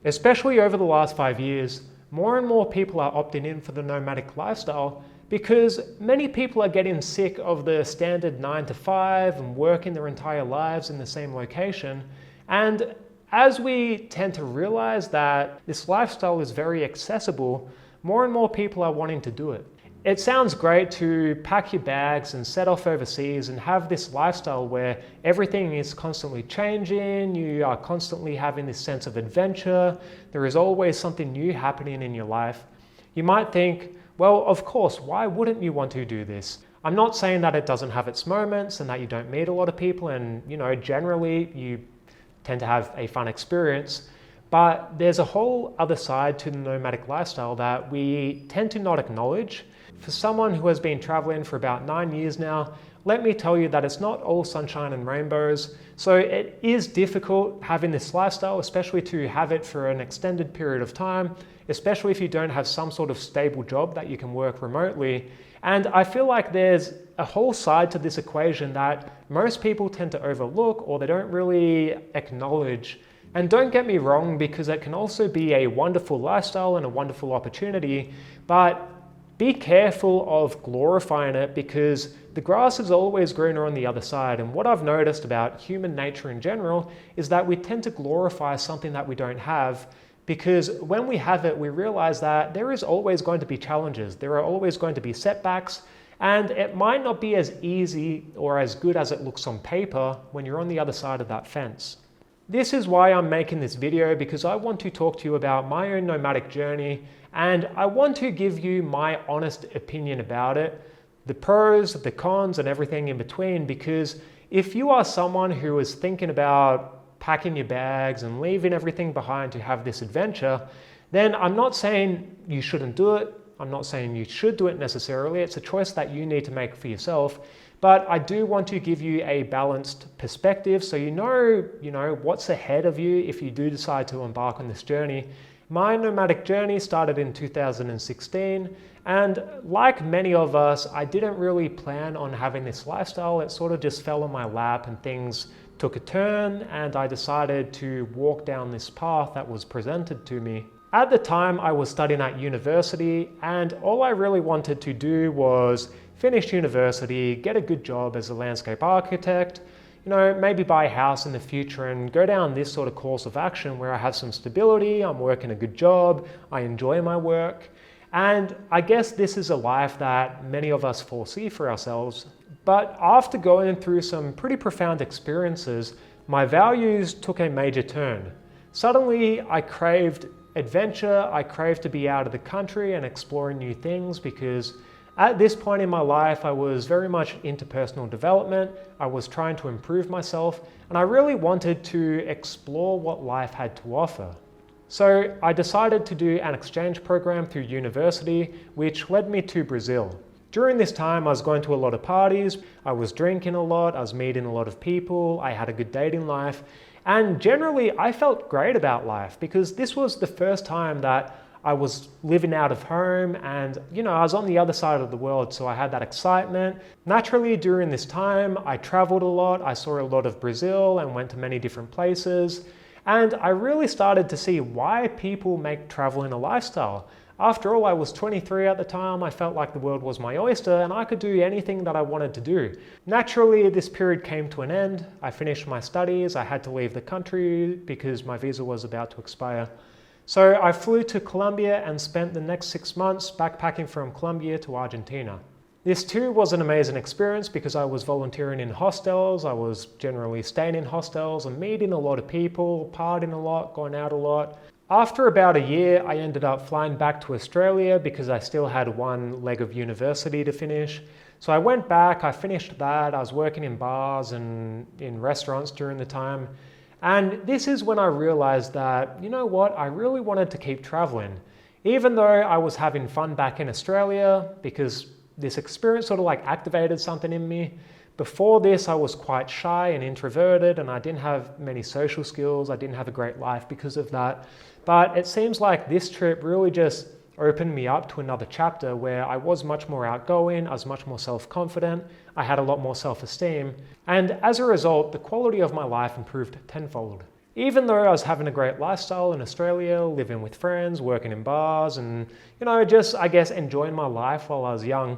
Especially over the last 5 years, more and more people are opting in for the nomadic lifestyle because many people are getting sick of the standard 9 to 5 and working their entire lives in the same location. And as we tend to realize that this lifestyle is very accessible, more and more people are wanting to do it. It sounds great to pack your bags and set off overseas and have this lifestyle where everything is constantly changing, you are constantly having this sense of adventure, there is always something new happening in your life. You might think, well, of course, why wouldn't you want to do this? I'm not saying that it doesn't have its moments and that you don't meet a lot of people and, generally you tend to have a fun experience. But there's a whole other side to the nomadic lifestyle that we tend to not acknowledge. For someone who has been traveling for about 9 years now, let me tell you that it's not all sunshine and rainbows. So it is difficult having this lifestyle, especially to have it for an extended period of time, especially if you don't have some sort of stable job that you can work remotely. And I feel like there's a whole side to this equation that most people tend to overlook or they don't really acknowledge. And don't get me wrong, because it can also be a wonderful lifestyle and a wonderful opportunity, but be careful of glorifying it because the grass is always greener on the other side. And what I've noticed about human nature in general is that we tend to glorify something that we don't have, because when we have it, we realize that there is always going to be challenges. There are always going to be setbacks, and it might not be as easy or as good as it looks on paper when you're on the other side of that fence. This is why I'm making this video, because I want to talk to you about my own nomadic journey and I want to give you my honest opinion about it, the pros, the cons, and everything in between. Because if you are someone who is thinking about packing your bags and leaving everything behind to have this adventure, then I'm not saying you shouldn't do it. I'm not saying you should do it necessarily. It's a choice that you need to make for yourself. But I do want to give you a balanced perspective so you know what's ahead of you if you do decide to embark on this journey. My nomadic journey started in 2016, and like many of us, I didn't really plan on having this lifestyle. It sort of just fell on my lap and things took a turn, and I decided to walk down this path that was presented to me. At the time, I was studying at university, and all I really wanted to do was finish university, get a good job as a landscape architect, maybe buy a house in the future and go down this sort of course of action where I have some stability, I'm working a good job, I enjoy my work. And I guess this is a life that many of us foresee for ourselves. But after going through some pretty profound experiences, my values took a major turn. Suddenly, I craved adventure, I craved to be out of the country and exploring new things, because at this point in my life, I was very much into personal development. I was trying to improve myself, and I really wanted to explore what life had to offer. So I decided to do an exchange program through university, which led me to Brazil. During this time, I was going to a lot of parties, I was drinking a lot, I was meeting a lot of people, I had a good dating life, and generally I felt great about life because this was the first time that I was living out of home and, I was on the other side of the world, so I had that excitement. Naturally, during this time, I traveled a lot. I saw a lot of Brazil and went to many different places. And I really started to see why people make traveling a lifestyle. After all, I was 23 at the time. I felt like the world was my oyster and I could do anything that I wanted to do. Naturally, this period came to an end. I finished my studies. I had to leave the country because my visa was about to expire. So I flew to Colombia and spent the next 6 months backpacking from Colombia to Argentina. This too was an amazing experience because I was volunteering in hostels, I was generally staying in hostels and meeting a lot of people, partying a lot, going out a lot. After about a year, I ended up flying back to Australia because I still had one leg of university to finish. So I went back, I finished that, I was working in bars and in restaurants during the time. And this is when I realized that, I really wanted to keep traveling. Even though I was having fun back in Australia, because this experience sort of activated something in me. Before this, I was quite shy and introverted and I didn't have many social skills. I didn't have a great life because of that. But it seems like this trip really just opened me up to another chapter where I was much more outgoing, I was much more self-confident, I had a lot more self-esteem, and as a result, the quality of my life improved tenfold. Even though I was having a great lifestyle in Australia, living with friends, working in bars, and just, I guess, enjoying my life while I was young,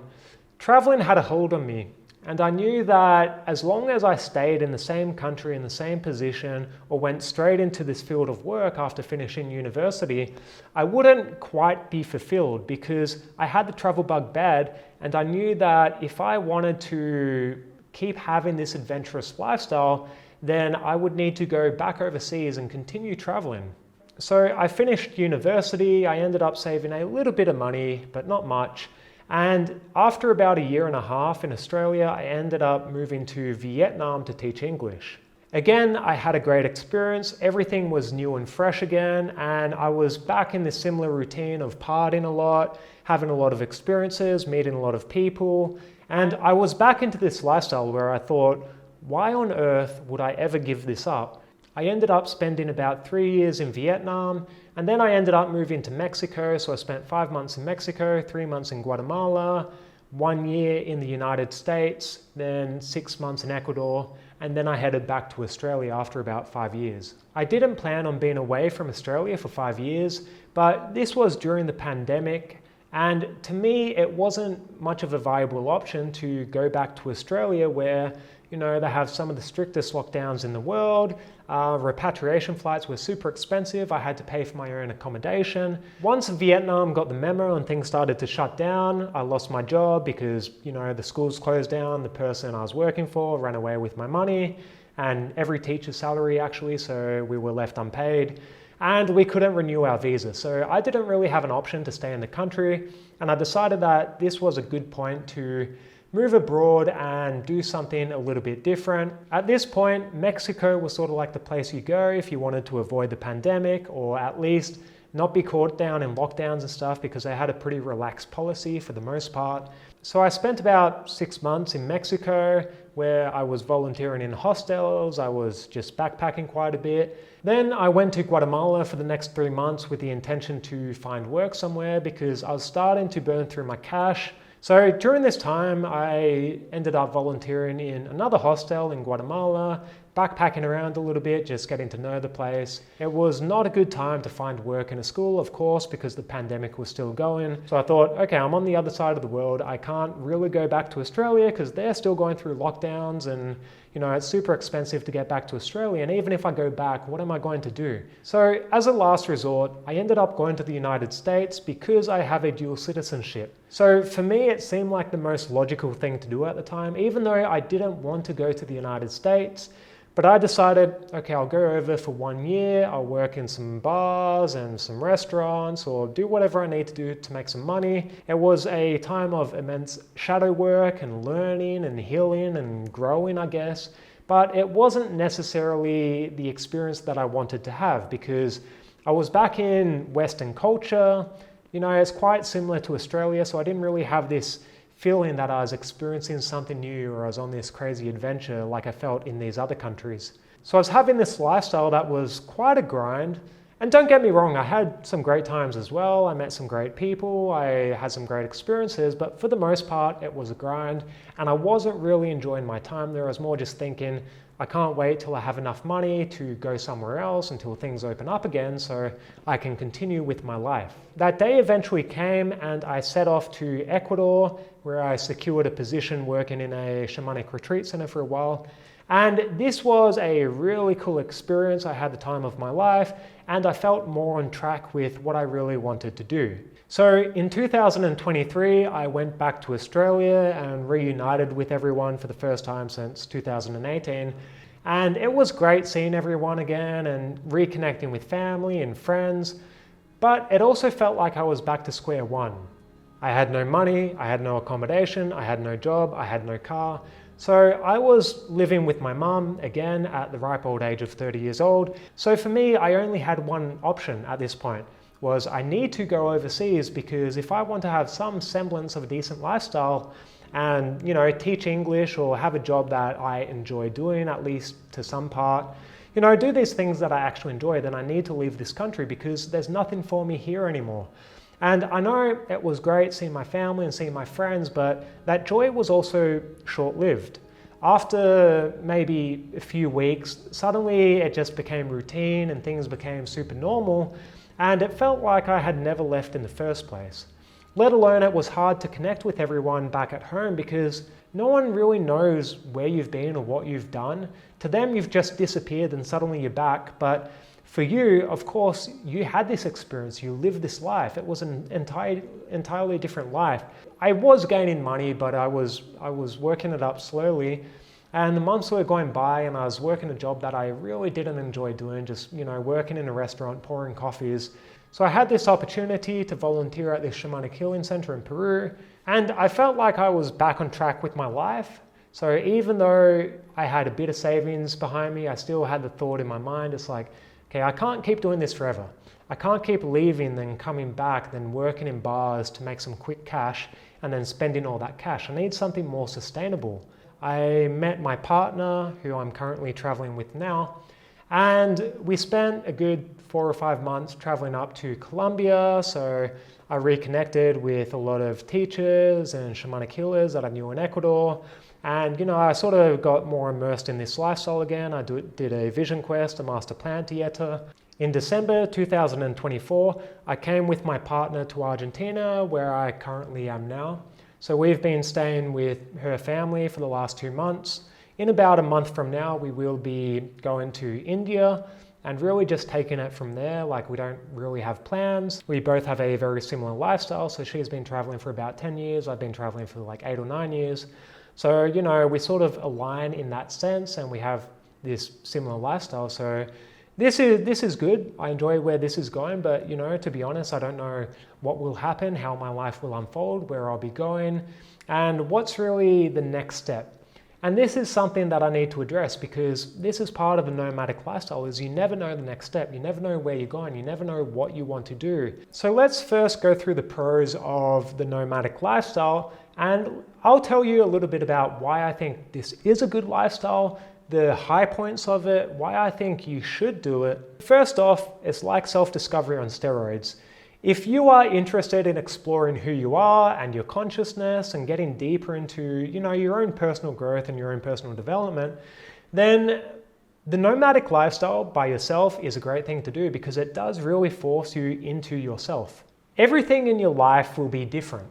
traveling had a hold on me. And I knew that as long as I stayed in the same country, in the same position, or went straight into this field of work after finishing university, I wouldn't quite be fulfilled because I had the travel bug bad, and I knew that if I wanted to keep having this adventurous lifestyle, then I would need to go back overseas and continue traveling. So I finished university, I ended up saving a little bit of money, but not much. And after about a year and a half in Australia, I ended up moving to Vietnam to teach English. Again, I had a great experience. Everything was new and fresh again, and I was back in this similar routine of partying a lot, having a lot of experiences, meeting a lot of people. And I was back into this lifestyle where I thought, why on earth would I ever give this up? I ended up spending about 3 years in Vietnam, and then I ended up moving to Mexico. So I spent 5 months in Mexico, 3 months in Guatemala, 1 year in the United States, then 6 months in Ecuador, and then I headed back to Australia after about 5 years. I didn't plan on being away from Australia for 5 years, but this was during the pandemic, and to me, it wasn't much of a viable option to go back to Australia where they have some of the strictest lockdowns in the world. Repatriation flights were super expensive. I had to pay for my own accommodation. Once Vietnam got the memo and things started to shut down, I lost my job because, the schools closed down. The person I was working for ran away with my money and every teacher's salary actually, so we were left unpaid. And we couldn't renew our visa. So I didn't really have an option to stay in the country. And I decided that this was a good point to move abroad and do something a little bit different. At this point, Mexico was sort of like the place you go if you wanted to avoid the pandemic, or at least not be caught down in lockdowns and stuff, because they had a pretty relaxed policy for the most part. So I spent about 6 months in Mexico where I was volunteering in hostels. I was just backpacking quite a bit. Then I went to Guatemala for the next 3 months with the intention to find work somewhere because I was starting to burn through my cash. So during this time, I ended up volunteering in another hostel in Guatemala, backpacking around a little bit, just getting to know the place. It was not a good time to find work in a school, of course, because the pandemic was still going. So I thought, okay, I'm on the other side of the world. I can't really go back to Australia because they're still going through lockdowns, and it's super expensive to get back to Australia. And even if I go back, what am I going to do? So as a last resort, I ended up going to the United States because I have a dual citizenship. So for me, it seemed like the most logical thing to do at the time, even though I didn't want to go to the United States. But I decided, okay, I'll go over for 1 year, I'll work in some bars and some restaurants, or do whatever I need to do to make some money. It was a time of immense shadow work and learning and healing and growing, I guess. But it wasn't necessarily the experience that I wanted to have because I was back in Western culture. It's quite similar to Australia, so I didn't really have this feeling that I was experiencing something new or I was on this crazy adventure like I felt in these other countries. So I was having this lifestyle that was quite a grind. And don't get me wrong, I had some great times as well. I met some great people, I had some great experiences, but for the most part, it was a grind. And I wasn't really enjoying my time there. I was more just thinking, I can't wait till I have enough money to go somewhere else until things open up again so I can continue with my life. That day eventually came and I set off to Ecuador, where I secured a position working in a shamanic retreat center for a while. And this was a really cool experience. I had the time of my life and I felt more on track with what I really wanted to do. So in 2023, I went back to Australia and reunited with everyone for the first time since 2018. And it was great seeing everyone again and reconnecting with family and friends. But it also felt like I was back to square one. I had no money, I had no accommodation, I had no job, I had no car. So I was living with my mum again at the ripe old age of 30 years old. So for me, I only had one option at this point. Was I need to go overseas because if I want to have some semblance of a decent lifestyle and teach English or have a job that I enjoy doing, at least to some part, do these things that I actually enjoy, then I need to leave this country because there's nothing for me here anymore. And I know it was great seeing my family and seeing my friends, but that joy was also short-lived. after maybe a few weeks, suddenly it just became routine and things became super normal, and it felt like I had never left in the first place. Let alone it was hard to connect with everyone back at home because no one really knows where you've been or what you've done. To them, you've just disappeared and suddenly you're back. But for you, of course, you had this experience, you lived this life. It was an entirely different life. I was gaining money, but I was working it up slowly. And the months were going by and I was working a job that I really didn't enjoy doing, just, working in a restaurant, pouring coffees. So I had this opportunity to volunteer at this shamanic healing center in Peru, and I felt like I was back on track with my life. So even though I had a bit of savings behind me, I still had the thought in my mind, it's like, okay, I can't keep doing this forever. I can't keep leaving, then coming back, then working in bars to make some quick cash, and then spending all that cash. I need something more sustainable. I met my partner, who I'm currently traveling with now, and we spent a good 4 or 5 months traveling up to Colombia. So I reconnected with a lot of teachers and shamanic healers that I knew in Ecuador. And, I sort of got more immersed in this lifestyle again. I did a vision quest, a master plan dieta. In December 2024, I came with my partner to Argentina, where I currently am now. So we've been staying with her family for the last 2 months. In about a month from now, we will be going to India and really just taking it from there. Like, we don't really have plans. We both have a very similar lifestyle. So she's been traveling for about 10 years. I've been traveling for like 8 or 9 years. So, we sort of align in that sense and we have this similar lifestyle. So this is good. I enjoy where this is going, but to be honest, I don't know what will happen, how my life will unfold, where I'll be going, and what's really the next step. And this is something that I need to address because this is part of the nomadic lifestyle, is you never know the next step. You never know where you're going. You never know what you want to do. So let's first go through the pros of the nomadic lifestyle, and I'll tell you a little bit about why I think this is a good lifestyle, the high points of it, why I think you should do it. First off, it's like self-discovery on steroids. If you are interested in exploring who you are and your consciousness and getting deeper into, your own personal growth and your own personal development, then the nomadic lifestyle by yourself is a great thing to do because it does really force you into yourself. Everything in your life will be different.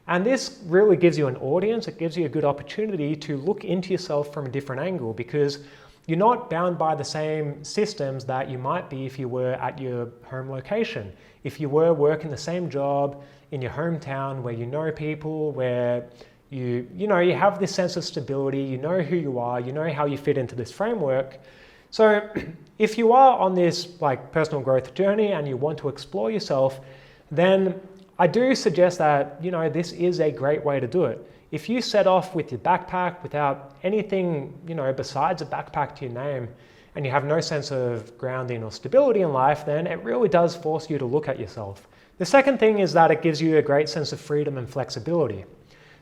And this really gives you an audience. It gives you a good opportunity to look into yourself from a different angle because you're not bound by the same systems that you might be if you were at your home location. If you were working the same job in your hometown where you know people, where you have this sense of stability, you know who you are, you know how you fit into this framework. So if you are on this personal growth journey and you want to explore yourself, then I do suggest that, this is a great way to do it. If you set off with your backpack without anything, besides a backpack to your name, and you have no sense of grounding or stability in life, then it really does force you to look at yourself. The second thing is that it gives you a great sense of freedom and flexibility.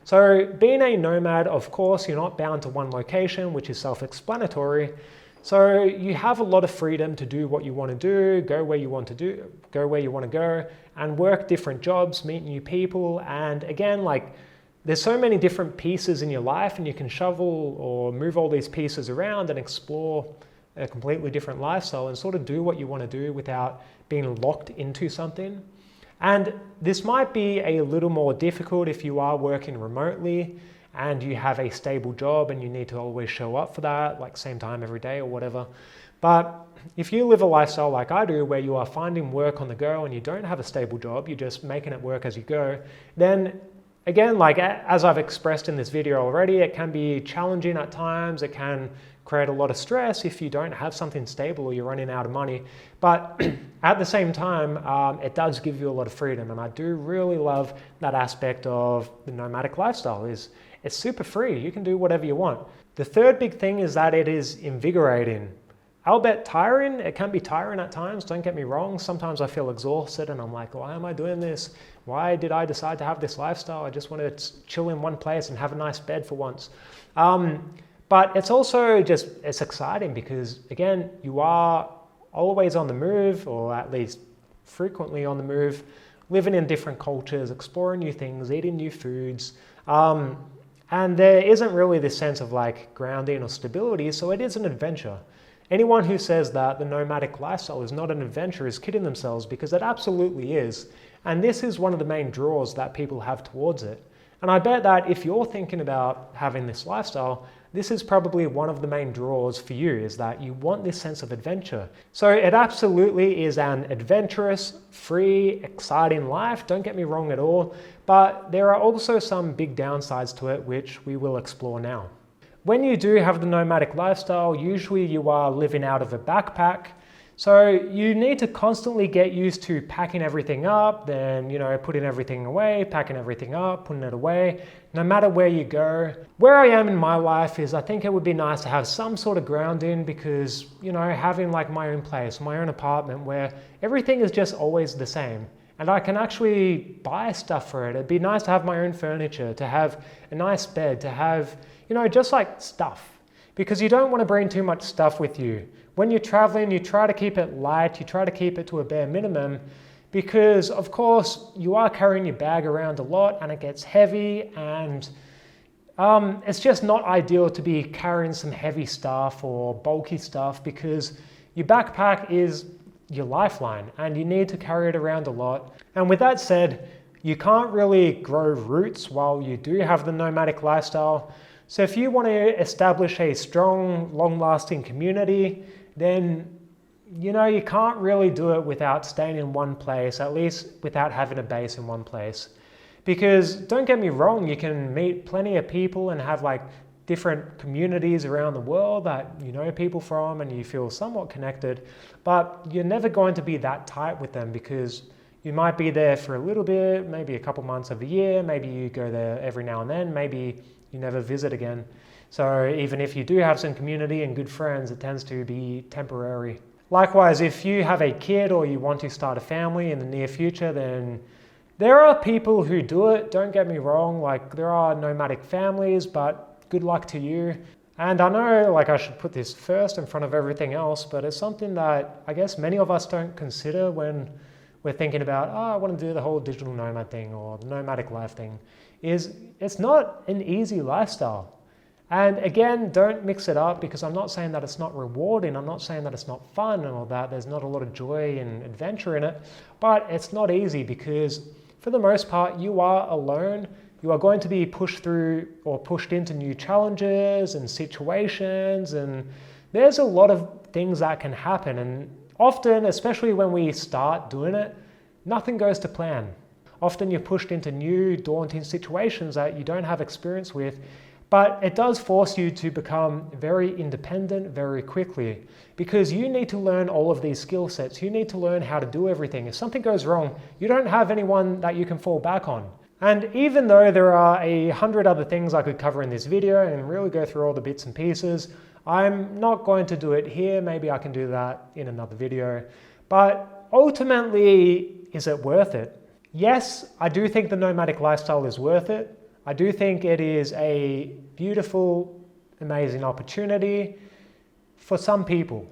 So being a nomad, of course, you're not bound to one location, which is self-explanatory. So you have a lot of freedom to do what you want to do, go where you want to go, and work different jobs, meet new people. And again, there's so many different pieces in your life, and you can shovel or move all these pieces around and explore a completely different lifestyle and sort of do what you want to do without being locked into something. And this might be a little more difficult if you are working remotely and you have a stable job and you need to always show up for that, same time every day or whatever. But if you live a lifestyle like I do, where you are finding work on the go and you don't have a stable job, you're just making it work as you go, then again, as I've expressed in this video already, it can be challenging at times. It can create a lot of stress if you don't have something stable or you're running out of money. But at the same time, it does give you a lot of freedom. And I do really love that aspect of the nomadic lifestyle. It's super free. You can do whatever you want. The third big thing is that it is invigorating. Albeit tiring, it can be tiring at times, don't get me wrong. Sometimes I feel exhausted and I'm like, why am I doing this? Why did I decide to have this lifestyle? I just want to chill in one place and have a nice bed for once. But it's also it's exciting because, again, you are always on the move, or at least frequently on the move, living in different cultures, exploring new things, eating new foods. And there isn't really this sense of like grounding or stability, so it is an adventure. Anyone who says that the nomadic lifestyle is not an adventure is kidding themselves, because it absolutely is. And this is one of the main draws that people have towards it. And I bet that if you're thinking about having this lifestyle, this is probably one of the main draws for you, is that you want this sense of adventure. So it absolutely is an adventurous, free, exciting life, don't get me wrong at all, but there are also some big downsides to it, which we will explore now. When you do have the nomadic lifestyle, usually you are living out of a backpack. So you need to constantly get used to packing everything up, then, putting everything away, packing everything up, putting it away, no matter where you go. Where I am in my life is I think it would be nice to have some sort of grounding, because, having like my own place, my own apartment where everything is just always the same. And I can actually buy stuff for it. It'd be nice to have my own furniture, to have a nice bed, to have, just like stuff. Because you don't want to bring too much stuff with you. When you're traveling, you try to keep it light, you try to keep it to a bare minimum, because of course you are carrying your bag around a lot and it gets heavy, and it's just not ideal to be carrying some heavy stuff or bulky stuff, because your backpack is your lifeline and you need to carry it around a lot. And with that said, you can't really grow roots while you do have the nomadic lifestyle. So if you want to establish a strong, long-lasting community, then you can't really do it without staying in one place, at least without having a base in one place. Because don't get me wrong, you can meet plenty of people and have like different communities around the world that you know people from and you feel somewhat connected, but you're never going to be that tight with them, because you might be there for a little bit, maybe a couple months of the year, maybe you go there every now and then, maybe you never visit again. So even if you do have some community and good friends, it tends to be temporary. Likewise, if you have a kid or you want to start a family in the near future, then there are people who do it, don't get me wrong, like there are nomadic families, but good luck to you. And I know like I should put this first in front of everything else, but it's something that I guess many of us don't consider when we're thinking about, I want to do the whole digital nomad thing or the nomadic life thing, is it's not an easy lifestyle. And again, don't mix it up, because I'm not saying that it's not rewarding, I'm not saying that it's not fun and all that, there's not a lot of joy and adventure in it, but it's not easy, because for the most part you are alone. You are going to be pushed through or pushed into new challenges and situations, and there's a lot of things that can happen, and often, especially when we start doing it, nothing goes to plan. Often you're pushed into new, daunting situations that you don't have experience with, but it does force you to become very independent very quickly, because you need to learn all of these skill sets. You need to learn how to do everything. If something goes wrong, you don't have anyone that you can fall back on. And even though there are 100 other things I could cover in this video and really go through all the bits and pieces, I'm not going to do it here. Maybe I can do that in another video. But ultimately, is it worth it? Yes, I do think the nomadic lifestyle is worth it. I do think it is a beautiful, amazing opportunity for some people.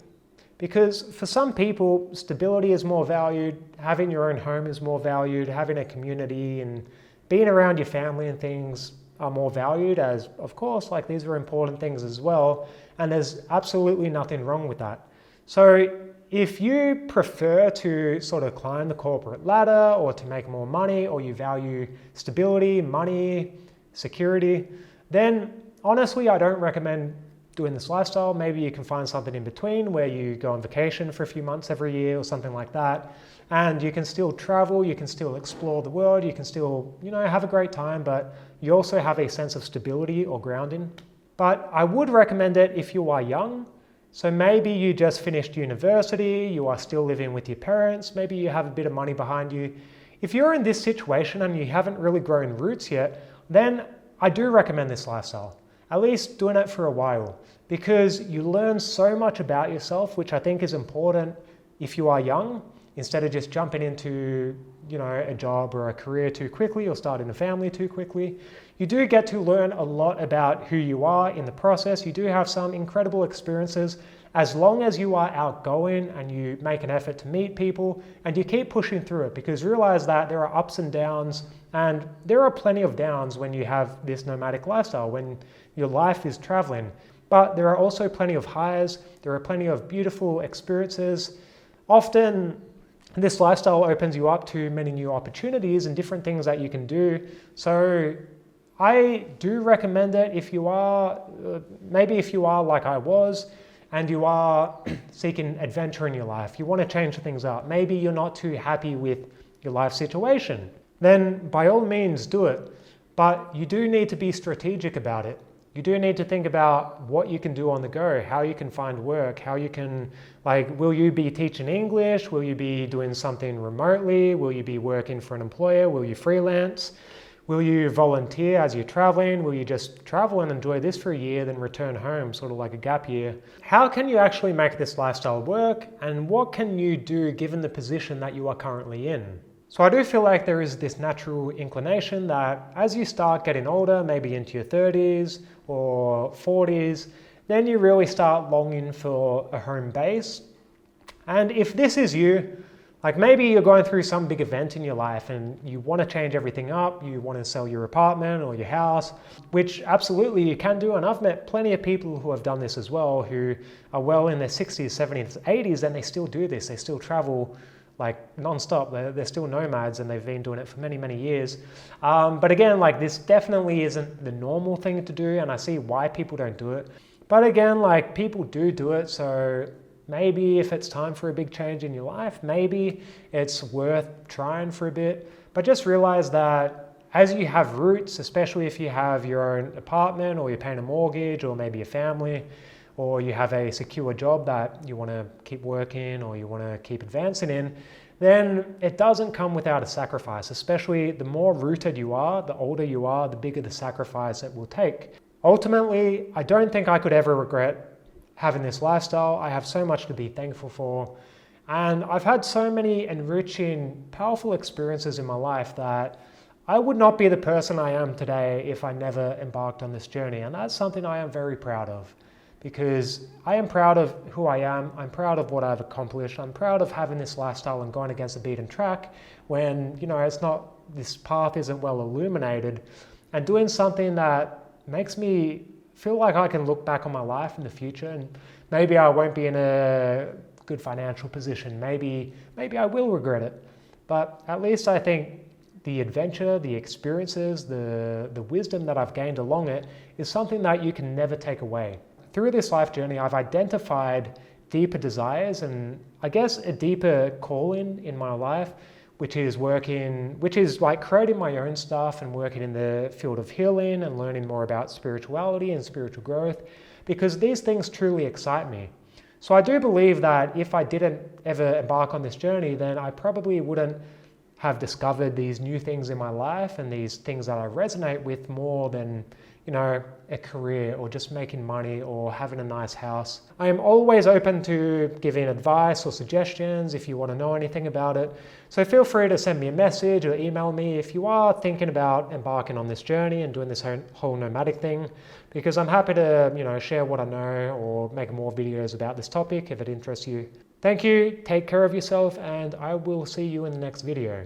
Because for some people, stability is more valued, having your own home is more valued, having a community and being around your family and things are more valued, as of course, like these are important things as well. And there's absolutely nothing wrong with that. So if you prefer to sort of climb the corporate ladder or to make more money, or you value stability, money, security, then honestly, I don't recommend doing this lifestyle. Maybe you can find something in between where you go on vacation for a few months every year or something like that. And you can still travel, you can still explore the world, you can still, have a great time, but you also have a sense of stability or grounding. But I would recommend it if you are young. So maybe you just finished university, you are still living with your parents, maybe you have a bit of money behind you. If you're in this situation and you haven't really grown roots yet, then I do recommend this lifestyle. At least doing it for a while, because you learn so much about yourself, which I think is important if you are young. instead of just jumping into, a job or a career too quickly or starting a family too quickly. You do get to learn a lot about who you are in the process. You do have some incredible experiences as long as you are outgoing and you make an effort to meet people and you keep pushing through it, because realize that there are ups and downs, and there are plenty of downs when you have this nomadic lifestyle, when your life is traveling. But there are also plenty of highs. There are plenty of beautiful experiences. Often this lifestyle opens you up to many new opportunities and different things that you can do. So I do recommend it if you are, maybe if you are like I was, and you are seeking adventure in your life, you want to change things up, maybe you're not too happy with your life situation, then by all means do it. But you do need to be strategic about it. You do need to think about what you can do on the go, how you can find work, how you can, will you be teaching English? Will you be doing something remotely? Will you be working for an employer? Will you freelance? Will you volunteer as you're traveling? Will you just travel and enjoy this for a year, then return home, sort of like a gap year? How can you actually make this lifestyle work? And what can you do given the position that you are currently in? So I do feel like there is this natural inclination that as you start getting older, maybe into your 30s or 40s, then you really start longing for a home base. And if this is you, maybe you're going through some big event in your life and you want to change everything up, you want to sell your apartment or your house, which absolutely you can do. And I've met plenty of people who have done this as well, who are well in their 60s, 70s, 80s, and they still do this. They still travel non-stop. They're still nomads and they've been doing it for many, many years. But again, this definitely isn't the normal thing to do, and I see why people don't do it. But again, people do it, so maybe if it's time for a big change in your life, maybe it's worth trying for a bit. But just realize that as you have roots, especially if you have your own apartment or you're paying a mortgage or maybe a family, or you have a secure job that you want to keep working or you want to keep advancing in, then it doesn't come without a sacrifice. Especially the more rooted you are, the older you are, the bigger the sacrifice it will take. Ultimately, I don't think I could ever regret having this lifestyle. I have so much to be thankful for. And I've had so many enriching, powerful experiences in my life that I would not be the person I am today if I never embarked on this journey. And that's something I am very proud of, because I am proud of who I am. I'm proud of what I've accomplished. I'm proud of having this lifestyle and going against the beaten track when, it's not, this path isn't well illuminated, and doing something that makes me feel like I can look back on my life in the future, and maybe I won't be in a good financial position. Maybe I will regret it. But at least I think the adventure, the experiences, the wisdom that I've gained along it is something that you can never take away. Through this life journey, I've identified deeper desires and I guess a deeper calling in my life, which is creating my own stuff and working in the field of healing and learning more about spirituality and spiritual growth, because these things truly excite me. So I do believe that if I didn't ever embark on this journey, then I probably wouldn't have discovered these new things in my life and these things that I resonate with more than, a career or just making money or having a nice house. I am always open to giving advice or suggestions if you want to know anything about it. So feel free to send me a message or email me if you are thinking about embarking on this journey and doing this whole nomadic thing, because I'm happy to, share what I know or make more videos about this topic if it interests you. Thank you, take care of yourself, and I will see you in the next video.